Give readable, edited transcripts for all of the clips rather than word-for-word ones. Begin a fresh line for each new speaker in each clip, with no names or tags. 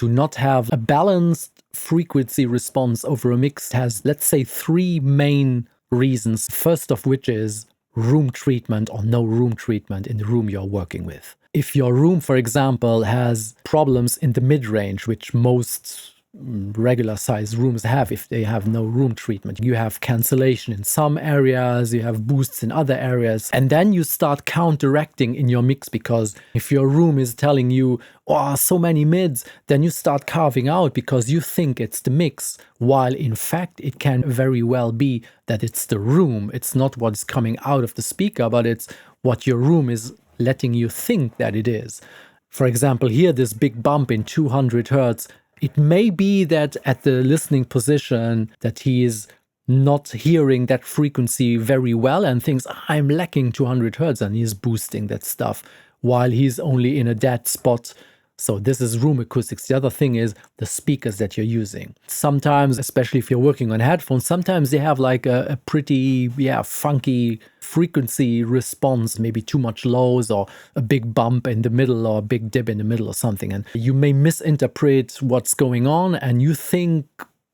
to not have a balanced frequency response over a mix has, let's say, three main reasons. First of which is room treatment or no room treatment in the room you're working with. If your room, for example, has problems in the mid-range, which most regular size rooms have if they have no room treatment. You have cancellation in some areas, you have boosts in other areas, and then you start counteracting in your mix, because if your room is telling you, oh, so many mids, then you start carving out because you think it's the mix, while in fact it can very well be that it's the room. It's not what's coming out of the speaker, but it's what your room is letting you think that it is. For example, here, this big bump in 200 hertz, it may be that at the listening position that he is not hearing that frequency very well and thinks, I'm lacking 200 hertz, and he's boosting that stuff while he's only in a dead spot. So this is room acoustics. The other thing is the speakers that you're using. Sometimes, especially if you're working on headphones, sometimes they have like a pretty, funky frequency response, maybe too much lows or a big bump in the middle or a big dip in the middle or something. And you may misinterpret what's going on and you think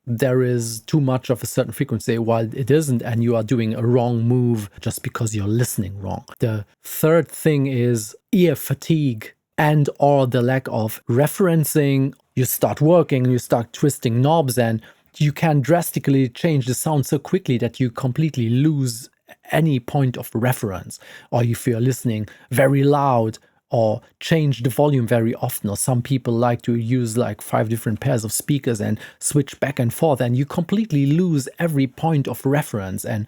there is too much of a certain frequency while it isn't, and you are doing a wrong move just because you're listening wrong. The third thing is ear fatigue and or the lack of referencing. You start working, you start twisting knobs, and you can drastically change the sound so quickly that you completely lose any point of reference. Or if you're listening very loud, or change the volume very often, or some people like to use like 5 different pairs of speakers and switch back and forth, and you completely lose every point of reference. And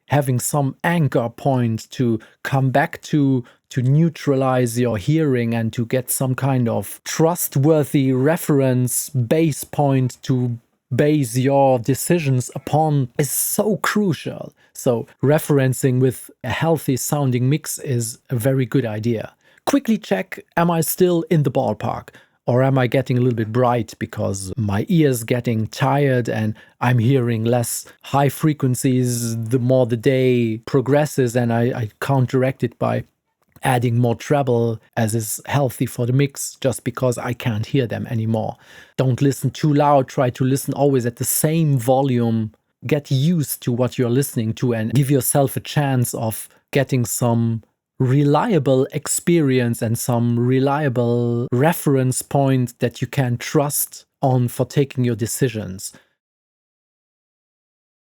having some anchor point to come back to neutralize your hearing and to get some kind of trustworthy reference base point to base your decisions upon is so crucial. So referencing with a healthy sounding mix is a very good idea. Quickly check, am I still in the ballpark? Or am I getting a little bit bright because my ear's getting tired and I'm hearing less high frequencies the more the day progresses, and I counteract it by adding more treble as is healthy for the mix just because I can't hear them anymore. Don't listen too loud. Try to listen always at the same volume. Get used to what you're listening to and give yourself a chance of getting some reliable experience and some reliable reference point that you can trust on for taking your decisions.